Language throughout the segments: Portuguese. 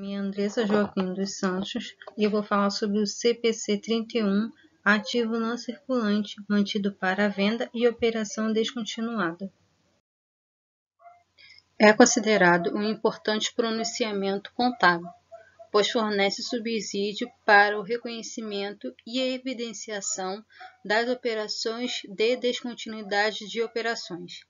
nome é Andressa Joaquim dos Santos e eu vou falar sobre o CPC 31, ativo não circulante, mantido para venda e operação descontinuada. É considerado um importante pronunciamento contábil, pois fornece subsídio para o reconhecimento e a evidenciação das operações de descontinuidade de operações.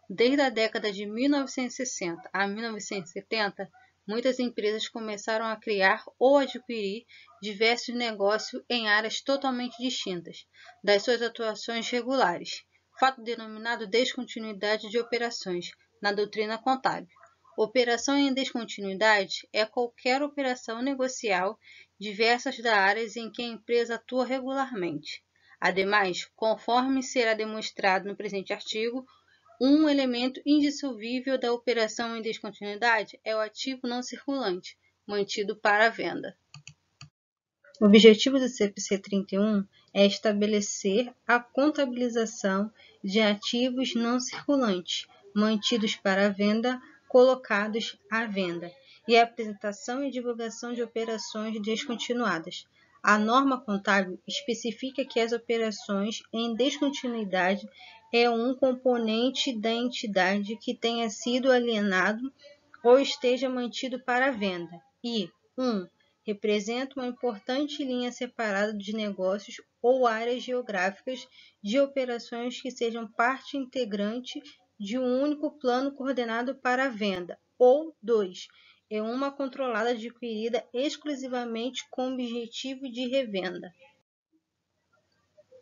Desde a década de 1960 a 1970, muitas empresas começaram a criar ou adquirir diversos negócios em áreas totalmente distintas das suas atuações regulares, fato denominado descontinuidade de operações na doutrina contábil. Operação em descontinuidade é qualquer operação negocial diversas das áreas em que a empresa atua regularmente. Ademais, conforme será demonstrado no presente artigo, um elemento indissolvível da operação em descontinuidade é o ativo não circulante, mantido para venda. O objetivo do CPC 31 é estabelecer a contabilização de ativos não circulantes, mantidos para venda, colocados à venda, e a apresentação e divulgação de operações descontinuadas. A norma contábil especifica que as operações em descontinuidade é um componente da entidade que tenha sido alienado ou esteja mantido para venda e 1. Representa uma importante linha separada de negócios ou áreas geográficas de operações que sejam parte integrante de um único plano coordenado para a venda, ou 2. É uma controlada adquirida exclusivamente com objetivo de revenda.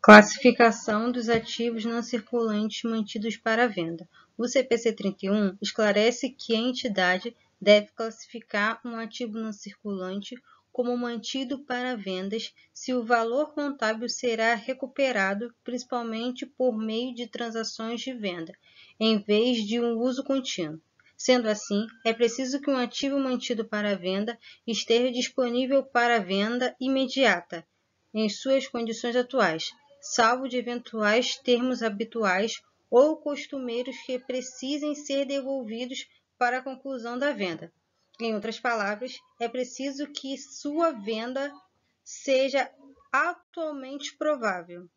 Classificação dos ativos não circulantes mantidos para venda. O CPC 31 esclarece que a entidade deve classificar um ativo não circulante como mantido para vendas se o valor contábil será recuperado principalmente por meio de transações de venda, em vez de um uso contínuo. Sendo assim, é preciso que um ativo mantido para venda esteja disponível para venda imediata, em suas condições atuais, salvo de eventuais termos habituais ou costumeiros que precisem ser devolvidos para a conclusão da venda. Em outras palavras, é preciso que sua venda seja atualmente provável.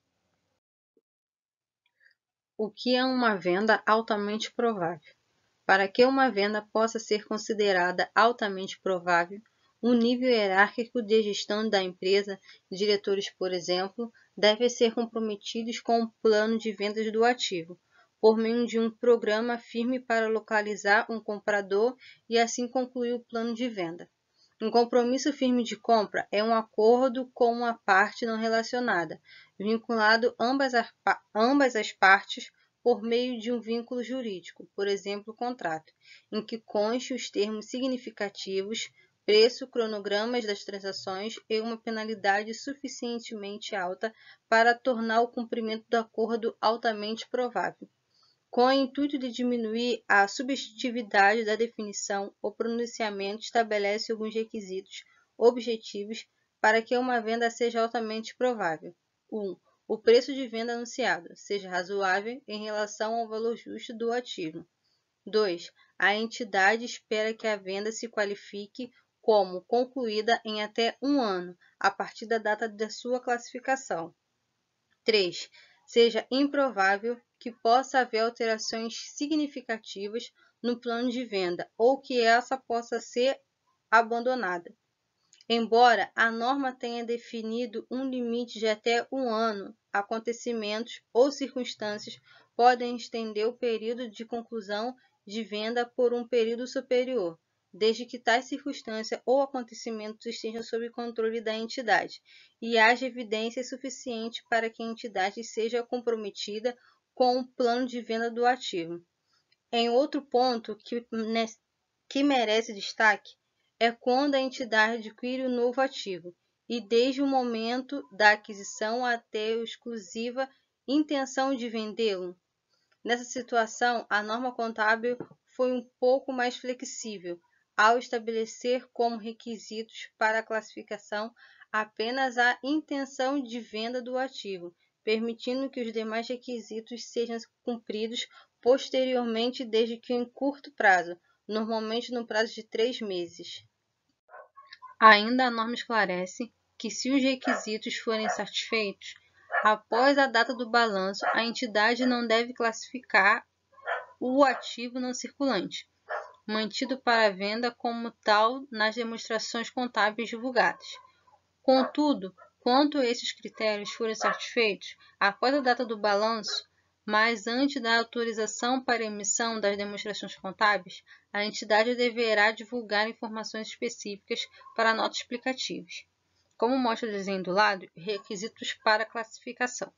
O que é uma venda altamente provável? Para que uma venda possa ser considerada altamente provável, um nível hierárquico de gestão da empresa, diretores, por exemplo, deve ser comprometidos com o plano de vendas do ativo, por meio de um programa firme para localizar um comprador e assim concluir o plano de venda. Um compromisso firme de compra é um acordo com uma parte não relacionada, vinculado ambas as partes por meio de um vínculo jurídico, por exemplo, contrato, em que conste os termos significativos, preço, cronogramas das transações e uma penalidade suficientemente alta para tornar o cumprimento do acordo altamente provável. Com o intuito de diminuir a subjetividade da definição, o pronunciamento estabelece alguns requisitos objetivos para que uma venda seja altamente provável. 1. O preço de venda anunciado seja razoável em relação ao valor justo do ativo. 2. A entidade espera que a venda se qualifique como concluída em até 1 ano, a partir da data da sua classificação. 3. Seja improvável que possa haver alterações significativas no plano de venda ou que essa possa ser abandonada. Embora a norma tenha definido um limite de até 1 ano, acontecimentos ou circunstâncias podem estender o período de conclusão de venda por um período superior, desde que tais circunstâncias ou acontecimentos estejam sob controle da entidade e haja evidência suficiente para que a entidade seja comprometida com o plano de venda do ativo. Em outro ponto que merece destaque é quando a entidade adquire um novo ativo e desde o momento da aquisição até a exclusiva intenção de vendê-lo. Nessa situação, a norma contábil foi um pouco mais flexível, ao estabelecer como requisitos para a classificação apenas a intenção de venda do ativo, permitindo que os demais requisitos sejam cumpridos posteriormente, desde que em curto prazo, normalmente no prazo de 3 meses. Ainda a norma esclarece que, se os requisitos forem satisfeitos, após a data do balanço, a entidade não deve classificar o ativo não circulante, mantido para venda como tal nas demonstrações contábeis divulgadas. Contudo, quanto esses critérios forem satisfeitos após a data do balanço, mas antes da autorização para emissão das demonstrações contábeis, a entidade deverá divulgar informações específicas para notas explicativas. Como mostra o desenho do lado, requisitos para classificação: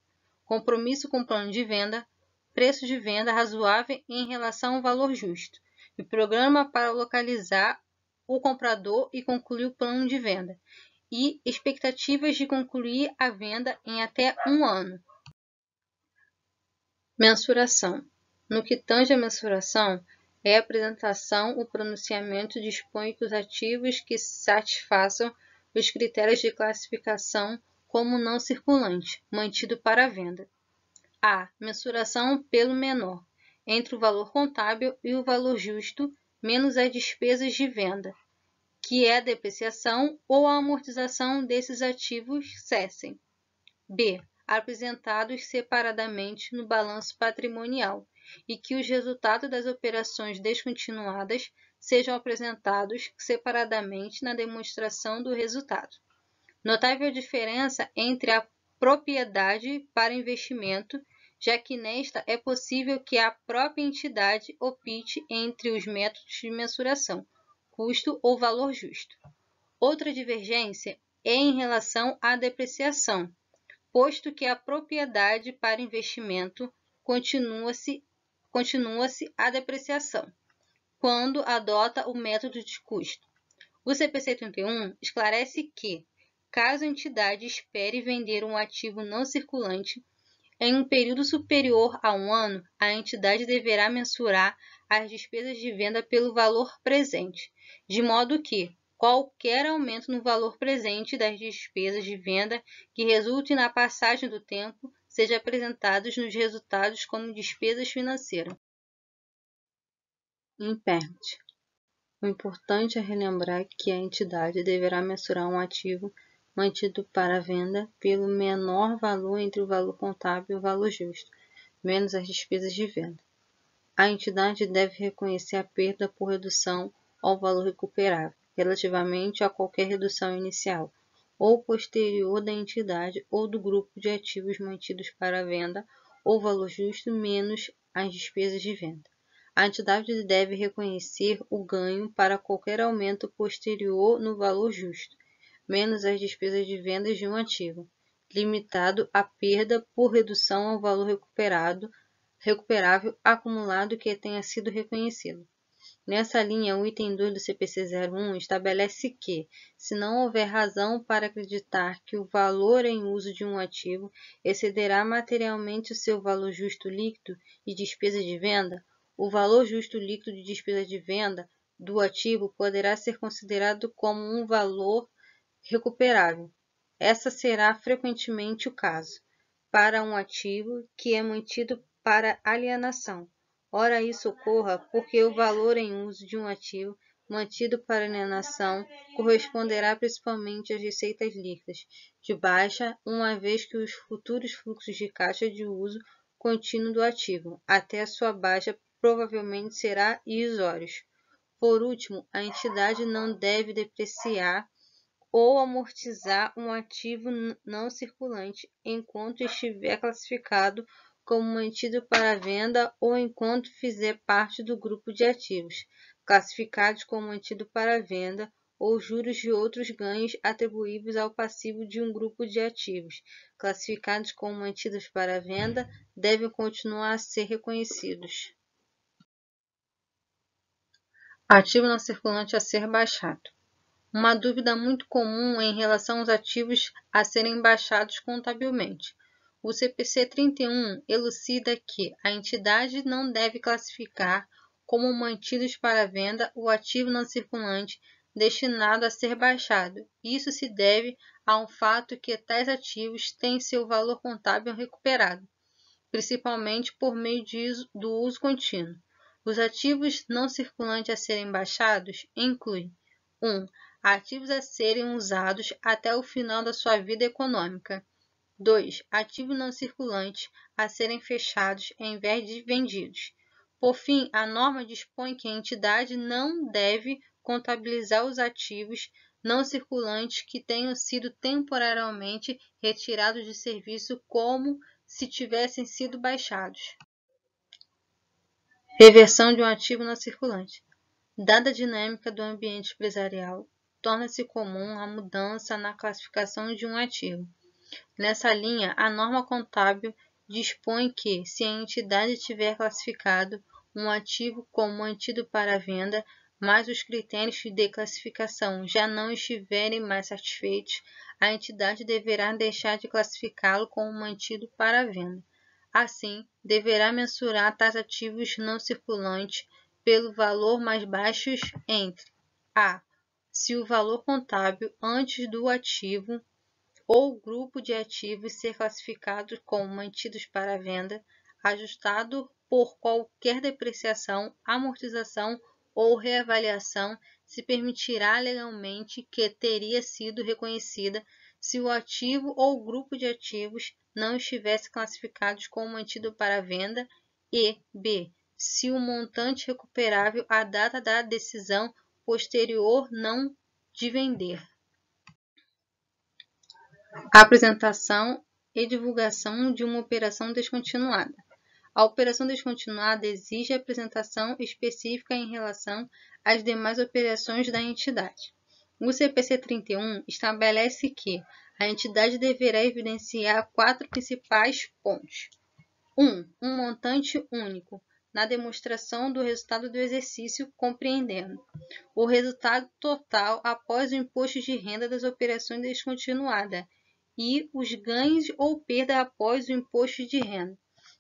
compromisso com plano de venda, preço de venda razoável em relação ao valor justo, e programa para localizar o comprador e concluir o plano de venda, e expectativas de concluir a venda em até 1 ano. Mensuração. No que tange à mensuração, é a apresentação, o pronunciamento dispõe que os ativos que satisfaçam os critérios de classificação como não circulante, mantido para venda. A. Mensuração pelo menor, entre o valor contábil e o valor justo, menos as despesas de venda, que é a depreciação ou a amortização desses ativos cessem. B. Apresentados separadamente no balanço patrimonial e que os resultados das operações descontinuadas sejam apresentados separadamente na demonstração do resultado. Notável diferença entre a propriedade para investimento, já que nesta é possível que a própria entidade opte entre os métodos de mensuração, custo ou valor justo. Outra divergência é em relação à depreciação, posto que a propriedade para investimento continua-se a depreciação, quando adota o método de custo. O CPC 31 esclarece que, caso a entidade espere vender um ativo não circulante, em um período superior a 1 ano, a entidade deverá mensurar as despesas de venda pelo valor presente, de modo que qualquer aumento no valor presente das despesas de venda que resulte na passagem do tempo seja apresentado nos resultados como despesas financeiras. Impairment. O importante é relembrar que a entidade deverá mensurar um ativo mantido para venda pelo menor valor entre o valor contábil e o valor justo, menos as despesas de venda. A entidade deve reconhecer a perda por redução ao valor recuperável, relativamente a qualquer redução inicial ou posterior da entidade ou do grupo de ativos mantidos para venda, ou valor justo menos as despesas de venda. A entidade deve reconhecer o ganho para qualquer aumento posterior no valor justo, menos as despesas de vendas de um ativo, limitado à perda por redução ao valor recuperável acumulado que tenha sido reconhecido. Nessa linha, o item 2 do CPC 01 estabelece que, se não houver razão para acreditar que o valor em uso de um ativo excederá materialmente o seu valor justo líquido de despesa de venda, o valor justo líquido de despesa de venda do ativo poderá ser considerado como um valor recuperável. Essa será frequentemente o caso para um ativo que é mantido para alienação. Ora, isso ocorra porque o valor em uso de um ativo mantido para alienação corresponderá principalmente às receitas líquidas de baixa, uma vez que os futuros fluxos de caixa de uso contínuo do ativo, até a sua baixa, provavelmente será irrisórios. Por último, a entidade não deve depreciar ou amortizar um ativo não circulante enquanto estiver classificado como mantido para venda ou enquanto fizer parte do grupo de ativos classificados como mantido para venda, ou juros de outros ganhos atribuíveis ao passivo de um grupo de ativos classificados como mantidos para venda devem continuar a ser reconhecidos. Ativo não circulante a ser baixado. Uma dúvida muito comum é em relação aos ativos a serem baixados contabilmente. O CPC 31 elucida que a entidade não deve classificar como mantidos para venda o ativo não circulante destinado a ser baixado. Isso se deve a um fato que tais ativos têm seu valor contábil recuperado, principalmente por meio do uso contínuo. Os ativos não circulantes a serem baixados incluem 1. Ativos a serem usados até o final da sua vida econômica. 2. Ativos não circulantes a serem fechados em vez de vendidos. Por fim, a norma dispõe que a entidade não deve contabilizar os ativos não circulantes que tenham sido temporariamente retirados de serviço como se tivessem sido baixados. Reversão de um ativo não circulante. Dada a dinâmica do ambiente empresarial, torna-se comum a mudança na classificação de um ativo. Nessa linha, a norma contábil dispõe que, se a entidade tiver classificado um ativo como mantido para venda, mas os critérios de classificação já não estiverem mais satisfeitos, a entidade deverá deixar de classificá-lo como mantido para venda. Assim, deverá mensurar tais ativos não circulantes pelo valor mais baixo entre a. Se o valor contábil antes do ativo ou grupo de ativos ser classificado como mantidos para venda, ajustado por qualquer depreciação, amortização ou reavaliação, se permitirá legalmente que teria sido reconhecida se o ativo ou grupo de ativos não estivesse classificados como mantido para venda e b. Se o montante recuperável à data da decisão posterior não de vender. Apresentação e divulgação de uma operação descontinuada. A operação descontinuada exige apresentação específica em relação às demais operações da entidade. O CPC 31 estabelece que a entidade deverá evidenciar 4 principais pontos. 1. Um montante único, na demonstração do resultado do exercício, compreendendo o resultado total após o imposto de renda das operações descontinuadas e os ganhos ou perda após o imposto de renda,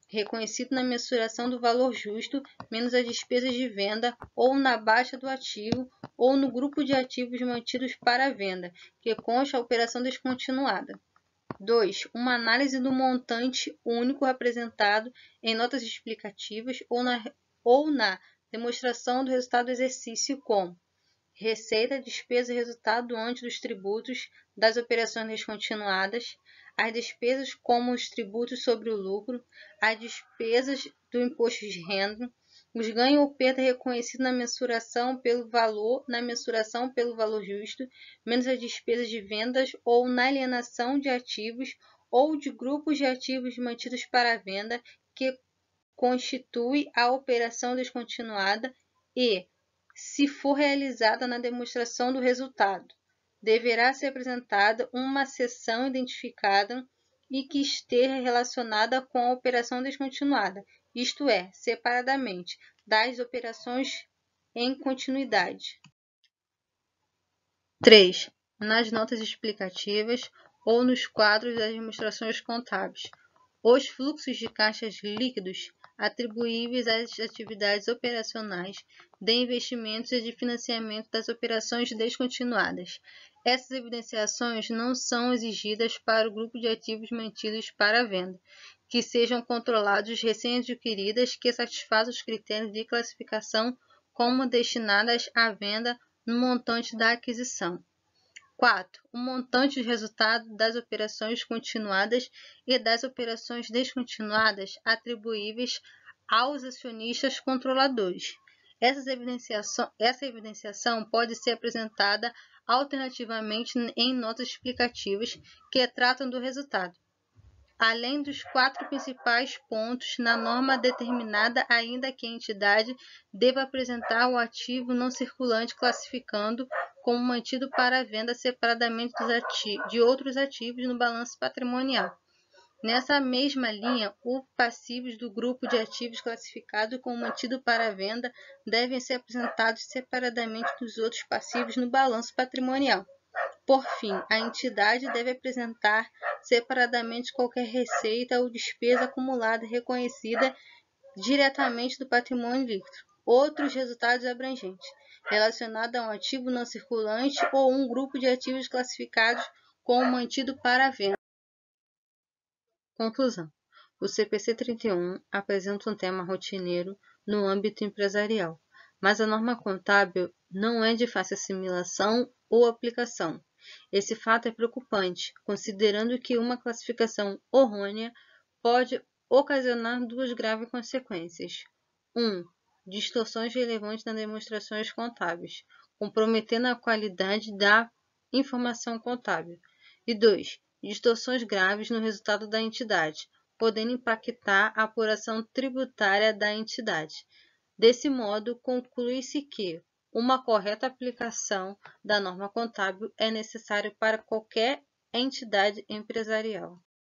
reconhecido na mensuração do valor justo menos as despesas de venda ou na baixa do ativo ou no grupo de ativos mantidos para venda, que consta a operação descontinuada. 2. Uma análise do montante único apresentado em notas explicativas ou na demonstração do resultado do exercício como receita, despesa e resultado antes dos tributos das operações descontinuadas, as despesas como os tributos sobre o lucro, as despesas do imposto de renda, os ganhos ou perda reconhecidos na mensuração pelo valor justo, menos as despesas de vendas ou na alienação de ativos ou de grupos de ativos mantidos para venda que constitui a operação descontinuada e se for realizada na demonstração do resultado, deverá ser apresentada uma seção identificada e que esteja relacionada com a operação descontinuada, isto é, separadamente das operações em continuidade. 3. Nas notas explicativas ou nos quadros das demonstrações contábeis, os fluxos de caixas líquidos atribuíveis às atividades operacionais de investimentos e de financiamento das operações descontinuadas. Essas evidenciações não são exigidas para o grupo de ativos mantidos para venda, que sejam controlados recém-adquiridas que satisfaçam os critérios de classificação como destinadas à venda no montante da aquisição. 4. O montante de resultado das operações continuadas e das operações descontinuadas atribuíveis aos acionistas controladores. Essa evidenciação pode ser apresentada alternativamente em notas explicativas que tratam do resultado, além dos 4 principais pontos na norma determinada, ainda que a entidade deva apresentar o ativo não circulante classificando como mantido para venda separadamente de outros ativos no balanço patrimonial. Nessa mesma linha, os passivos do grupo de ativos classificado como mantido para venda devem ser apresentados separadamente dos outros passivos no balanço patrimonial. Por fim, a entidade deve apresentar separadamente qualquer receita ou despesa acumulada reconhecida diretamente do patrimônio líquido, outros resultados abrangentes, relacionados a um ativo não circulante ou um grupo de ativos classificados como mantido para venda. Conclusão. O CPC 31 apresenta um tema rotineiro no âmbito empresarial, mas a norma contábil não é de fácil assimilação ou aplicação. Esse fato é preocupante, considerando que uma classificação errônea pode ocasionar duas graves consequências. 1. Distorções relevantes nas demonstrações contábeis, comprometendo a qualidade da informação contábil. E 2. Distorções graves no resultado da entidade, podendo impactar a apuração tributária da entidade. Desse modo, conclui-se que uma correta aplicação da norma contábil é necessária para qualquer entidade empresarial.